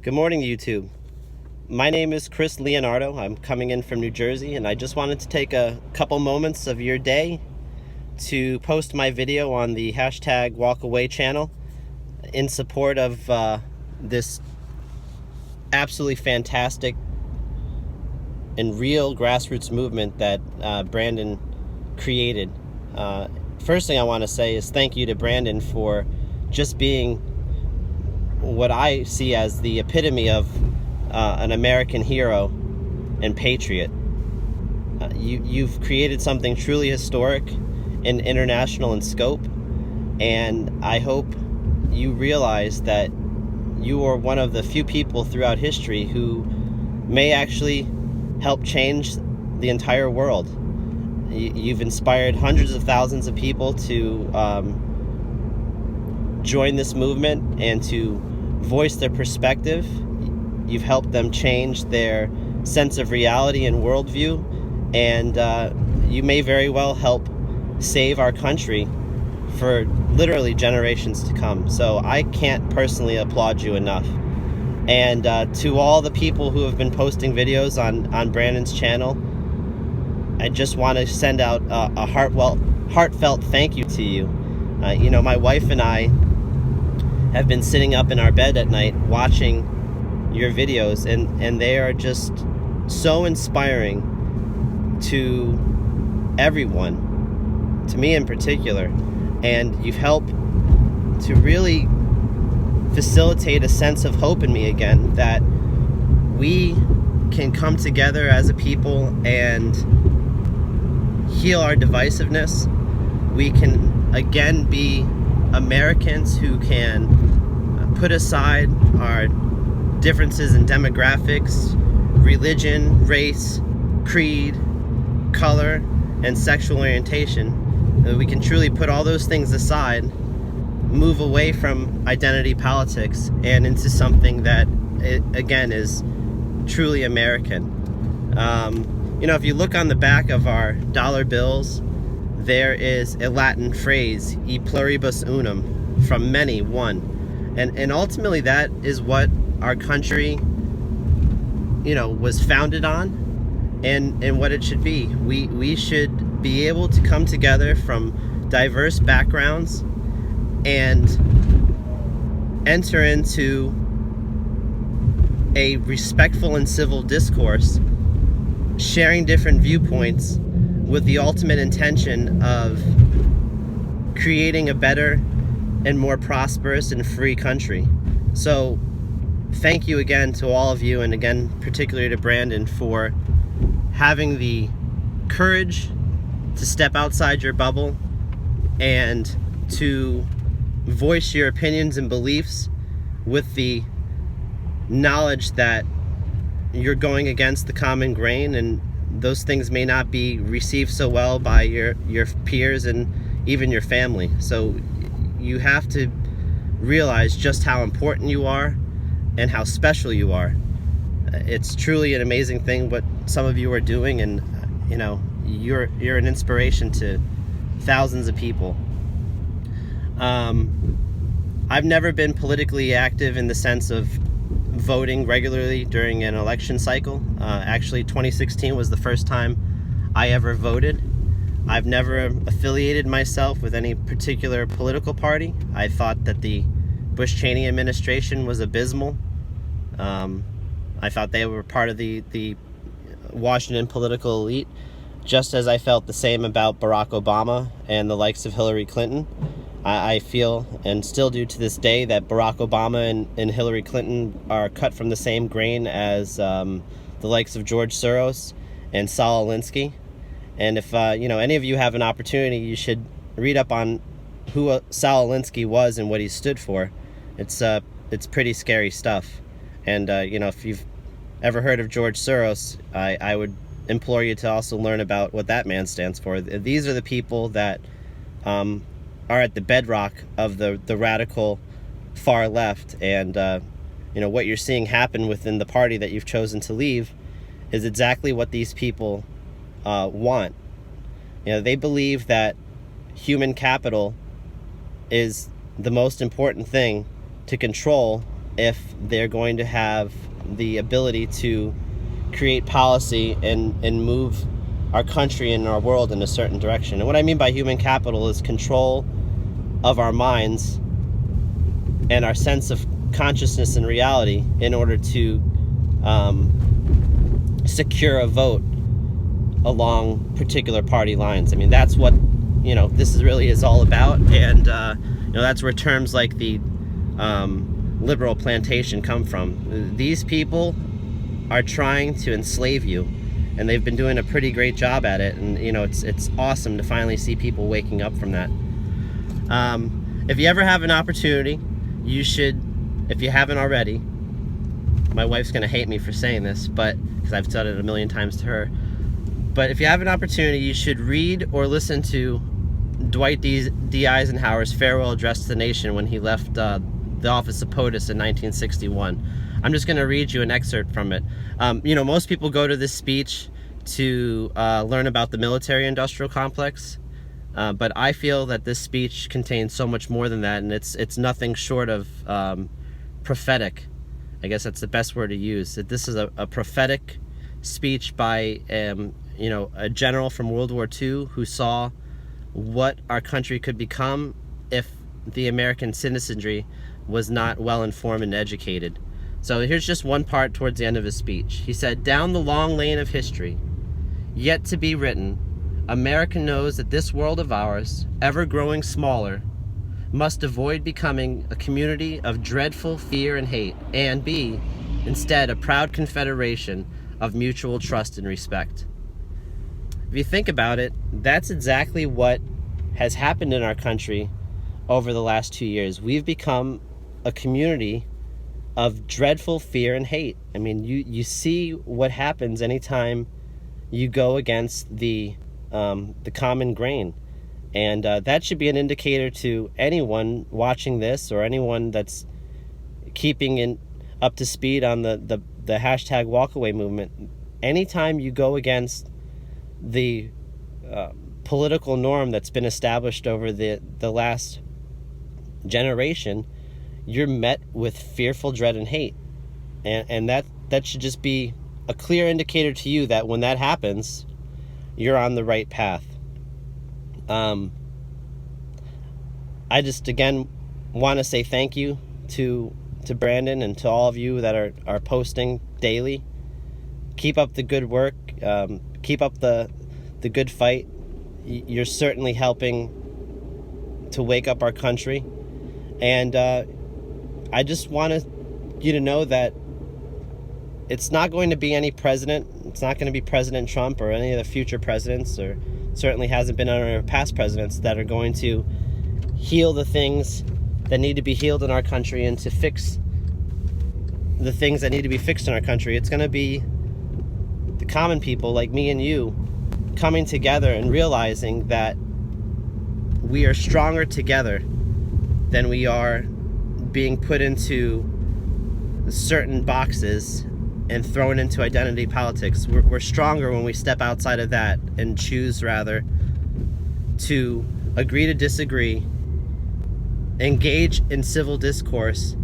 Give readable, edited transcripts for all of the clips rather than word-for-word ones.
Good morning, YouTube. My name is Chris Leonardo. I'm coming in from New Jersey, and I just wanted to take a couple moments of your day to post my video on the hashtag #WalkAway channel in support of this absolutely fantastic and real grassroots movement that Brandon created. First thing I want to say is thank you to Brandon for just being what I see as the epitome of an American hero and patriot. You've created something truly historic and international in scope, and I hope you realize that you are one of the few people throughout history who may actually help change the entire world. You've inspired hundreds of thousands of people to join this movement and to voice their perspective. You've helped them change their sense of reality and worldview, and you may very well help save our country for literally generations to come. So I can't personally applaud you enough. And to all the people who have been posting videos on Brandon's channel, I just want to send out a heartfelt thank you to you. You know, my wife and I have been sitting up in our bed at night watching your videos, and they are just so inspiring to everyone, to me in particular. And you've helped to really facilitate a sense of hope in me again, that we can come together as a people and heal our divisiveness. We can again be Americans who can put aside our differences in demographics, religion, race, creed, color, and sexual orientation. We can truly put all those things aside, move away from identity politics, and into something that, again, is truly American. You know, if you look on the back of our dollar bills, there is a Latin phrase, e pluribus unum, from many, one. And ultimately that is what our country, you know, was founded on, and what it should be. We should be able to come together from diverse backgrounds and enter into a respectful and civil discourse, sharing different viewpoints with the ultimate intention of creating a better and more prosperous and free country. So thank you again to all of you, and again particularly to Brandon, for having the courage to step outside your bubble and to voice your opinions and beliefs with the knowledge that you're going against the common grain, and those things may not be received so well by your peers and even your family. So you have to realize just how important you are and how special you are. It's truly an amazing thing what some of you are doing, and you know, you're an inspiration to thousands of people. I've never been politically active in the sense of voting regularly during an election cycle. Actually, 2016 was the first time I ever voted. I've never affiliated myself with any particular political party. I thought that the Bush-Cheney administration was abysmal. I thought they were part of the Washington political elite, just as I felt the same about Barack Obama and the likes of Hillary Clinton. I feel, and still do to this day, that Barack Obama and Hillary Clinton are cut from the same grain as the likes of George Soros and Saul Alinsky. And if you know, any of you have an opportunity, you should read up on who Saul Alinsky was and what he stood for. It's pretty scary stuff. And you know, if you've ever heard of George Soros, I would implore you to also learn about what that man stands for. These are the people that are at the bedrock of the radical far left, and you know, what you're seeing happen within the party that you've chosen to leave is exactly what these people want. You know, they believe that human capital is the most important thing to control if they're going to have the ability to create policy and move our country and our world in a certain direction. And what I mean by human capital is control of our minds and our sense of consciousness and reality in order to secure a vote along particular party lines. I mean, that's what, this really is all about. And, that's where terms like the liberal plantation come from. These people are trying to enslave you, and they've been doing a pretty great job at it. And, it's awesome to finally see people waking up from that. If you ever have an opportunity, you should, if you haven't already, my wife's going to hate me for saying this, but because I've said it a million times to her, but if you have an opportunity, you should read or listen to Dwight D. Eisenhower's farewell address to the nation when he left the office of POTUS in 1961. I'm just going to read you an excerpt from it. Most people go to this speech to learn about the military-industrial complex, but I feel that this speech contains so much more than that, and it's nothing short of prophetic. I guess that's the best word to use. That this is a prophetic speech by a general from World War II who saw what our country could become if the American citizenry was not well informed and educated. So here's just one part towards the end of his speech. He said, "Down the long lane of history, yet to be written, America knows that this world of ours, ever growing smaller, must avoid becoming a community of dreadful fear and hate, and be, instead, a proud confederation of mutual trust and respect." If you think about it, that's exactly what has happened in our country over the last 2 years. We've become a community of dreadful fear and hate. I mean, you see what happens anytime you go against the common grain. And that should be an indicator to anyone watching this, or anyone that's keeping up to speed on the hashtag walkaway movement. Anytime you go against the political norm that's been established over the last generation, you're met with fearful dread and hate. And that should just be a clear indicator to you that when that happens, you're on the right path. I just, again, want to say thank you to Brandon and to all of you that are posting daily. Keep up the good work. Keep up the good fight. You're certainly helping to wake up our country. And I just want you to know that it's not going to be any president. It's not going to be President Trump or any of the future presidents, or certainly hasn't been under past presidents, that are going to heal the things that need to be healed in our country and to fix the things that need to be fixed in our country. It's going to be the common people like me and you coming together and realizing that we are stronger together than we are being put into certain boxes and thrown into identity politics. We're stronger when we step outside of that and choose rather to agree to disagree, engage in civil discourse,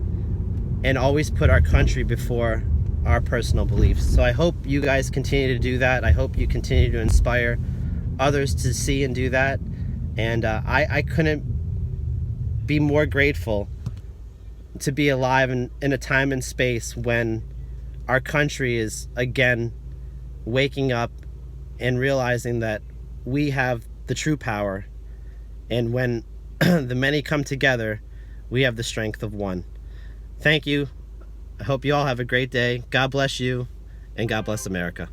and always put our country before our personal beliefs. So I hope you guys continue to do that. I hope you continue to inspire others to see and do that. And I couldn't be more grateful to be alive in a time and space when our country is again waking up and realizing that we have the true power, and when the many come together, we have the strength of one. Thank you. I hope you all have a great day. God bless you, and God bless America.